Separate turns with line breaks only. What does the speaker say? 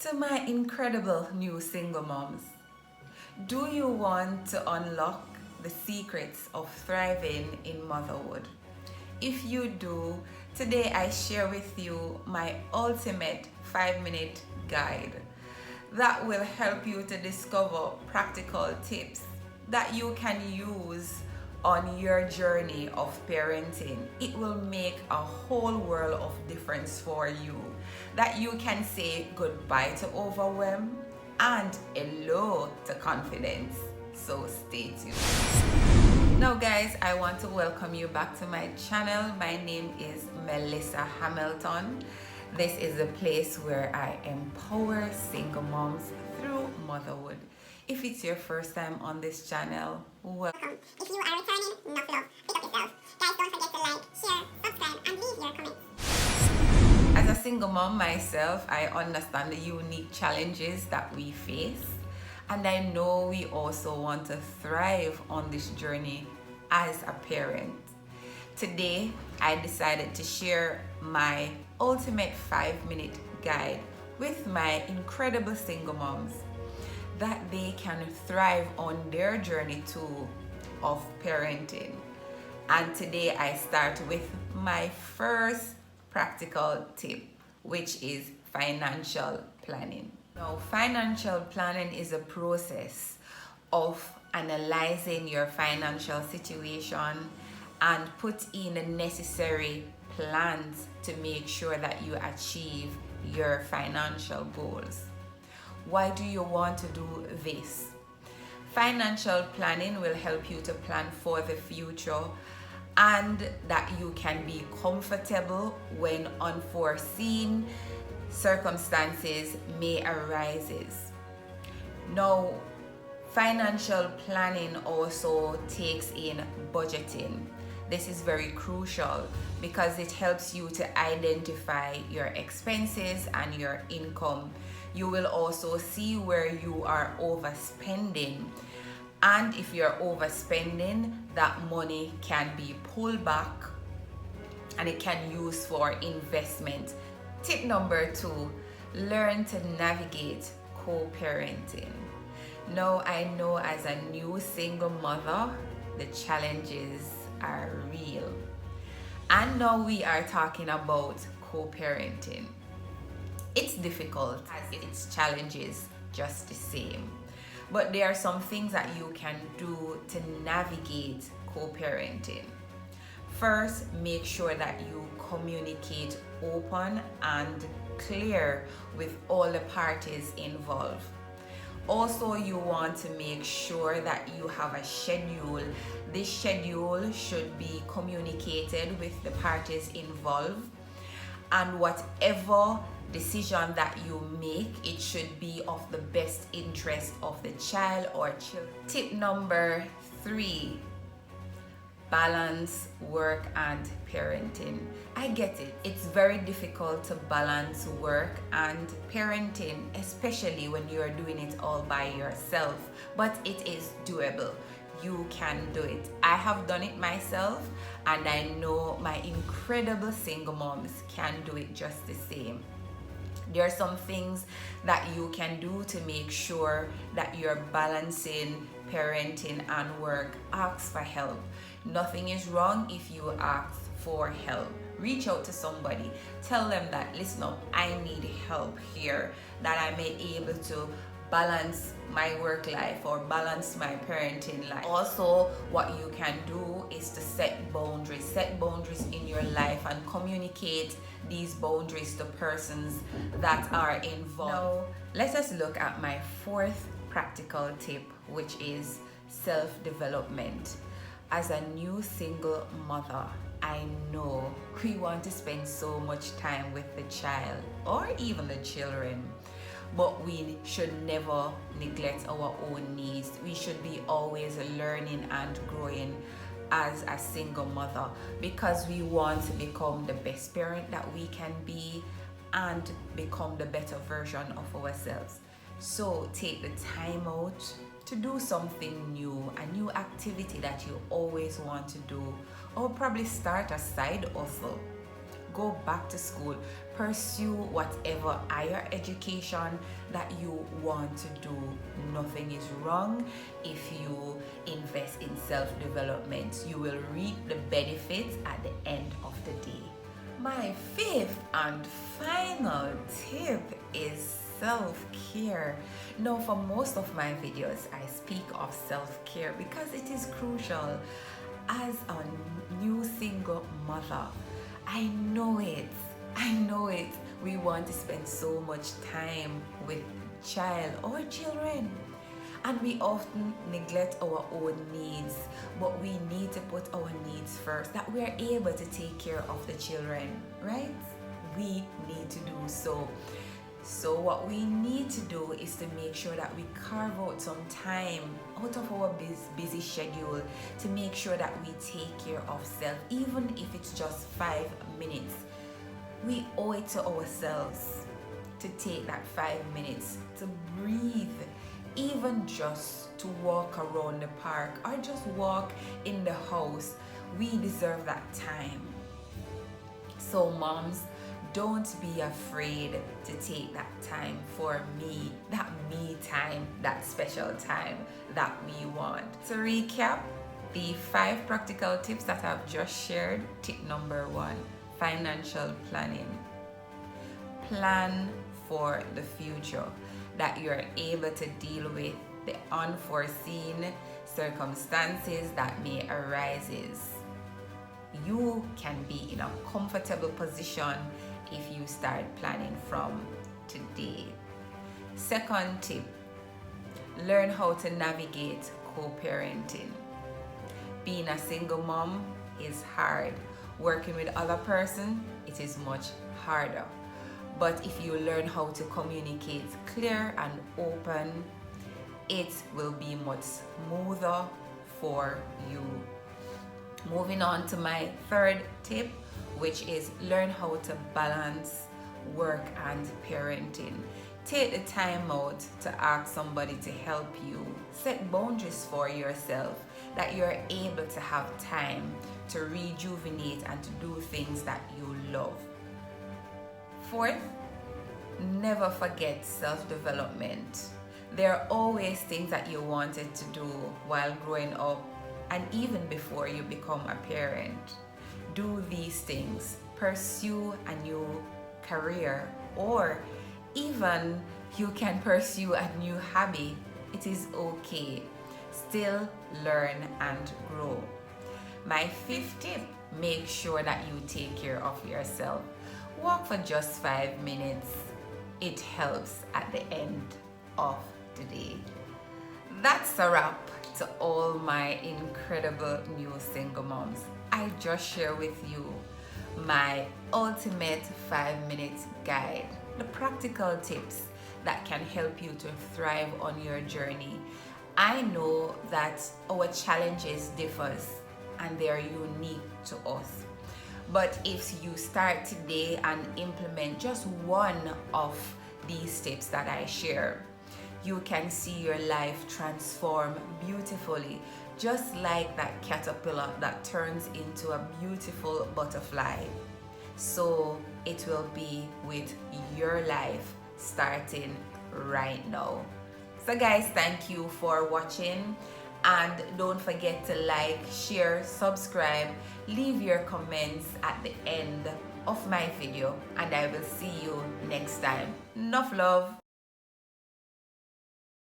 To my incredible new single moms, do you want to unlock the secrets of thriving in motherhood? If you do, today I share with you my ultimate 5-minute guide that will help you to discover practical tips that you can use on your journey of parenting. It will make a whole world of difference for you, that you can say goodbye to overwhelm and hello to confidence. So stay tuned. Now guys, I want to welcome you back to my channel. My name is Melissa Hamilton. This is a place where I empower single moms through motherhood. If it's your first time on this channel, welcome.
If you are returning, enough love. Pick up yourself. Guys, don't forget to like, share, subscribe, and leave your comments.
As a single mom myself, I understand the unique challenges that we face. And I know we also want to thrive on this journey as a parent. Today, I decided to share my ultimate 5-minute guide with my incredible single moms that they can thrive on their journey too of parenting. And today I start with my first practical tip, which is financial planning. Now, financial planning is a process of analyzing your financial situation and put in the necessary plans to make sure that you achieve your financial goals. Why do you want to do this? Financial planning will help you to plan for the future and that you can be comfortable when unforeseen circumstances may arise. Now, financial planning also takes in budgeting. This is very crucial because it helps you to identify your expenses and your income. You will also see where you are overspending. And if you're overspending, that money can be pulled back and it can use for investment. Tip number 2, learn to navigate co-parenting. Now, I know as a new single mother, the challenges are real. And now we are talking about co-parenting. It's difficult as its challenges just the same. But there are some things that you can do to navigate co-parenting. First, make sure that you communicate open and clear with all the parties involved. Also, you want to make sure that you have a schedule. This schedule should be communicated with the parties involved, and whatever decision that you make, it should be of the best interest of the child or children. Tip number 3, balance work and parenting. I get it. It's very difficult to balance work and parenting, especially when you're doing it all by yourself, but it is doable. You can do it. I have done it myself, and I know my incredible single moms can do it just the same. There are some things that you can do to make sure that you're balancing parenting and work. Ask for help. Nothing is wrong if you ask for help. Reach out to somebody. Tell them that, listen up, I need help here, that I may be able to balance my work life or balance my parenting life. Also, what you can do is to set boundaries. Set boundaries in your life and communicate these boundaries to persons that are involved. Now, let us look at my 4th practical tip, which is self-development. As a new single mother, I know we want to spend so much time with the child or even the children, but we should never neglect our own needs. We should be always learning and growing as a single mother because we want to become the best parent that we can be and become the better version of ourselves. So take the time out to do something new, a new activity that you always want to do, or probably start a side hustle. go back to school, pursue whatever higher education that you want to do. Nothing is wrong if you invest in self-development. You will reap the benefits at the end of the day. My fifth and final tip is self-care. Now, for most of my videos, I speak of self-care because it is crucial. As a new single mother, I know it. We want to spend so much time with child or children, and we often neglect our own needs, but we need to put our needs first, that we are able to take care of the children, right? We need to do so. So what we need to do is to make sure that we carve out some time out of our busy schedule to make sure that we take care of self, even if it's just 5 minutes. We owe it to ourselves to take that 5 minutes to breathe, even just to walk around the park or just walk in the house. We deserve that time. So moms, don't be afraid to take that time for me time, that special time that we want. To recap, the 5 practical tips that I've just shared. Tip number 1, financial planning. Plan for the future, that you're able to deal with the unforeseen circumstances that may arise. You can be in a comfortable position if you start planning from today. Second tip, learn how to navigate co-parenting. Being a single mom is hard. Working with other person, it is much harder. But if you learn how to communicate clear and open, it will be much smoother for you. Moving on to my third tip, which is learn how to balance work and parenting. Take the time out to ask somebody to help you. Set boundaries for yourself, that you're able to have time to rejuvenate and to do things that you love. Fourth, never forget self-development. There are always things that you wanted to do while growing up and even before you become a parent. Do these things. Pursue a new career, or even you can pursue a new hobby. It is okay. Still learn and grow. My fifth tip, make sure that you take care of yourself. Walk for just 5 minutes. It helps at the end of the day. That's a wrap to all my incredible new single moms. I just share with you my ultimate 5-minute guide, the practical tips that can help you to thrive on your journey. I know that our challenges differs and they are unique to us. But if you start today and implement just one of these tips that I share, you can see your life transform beautifully, just like that caterpillar that turns into a beautiful butterfly. So it will be with your life starting right now. So guys, thank you for watching, and don't forget to like, share, subscribe, leave your comments at the end of my video, and I will see you next time. Enough love.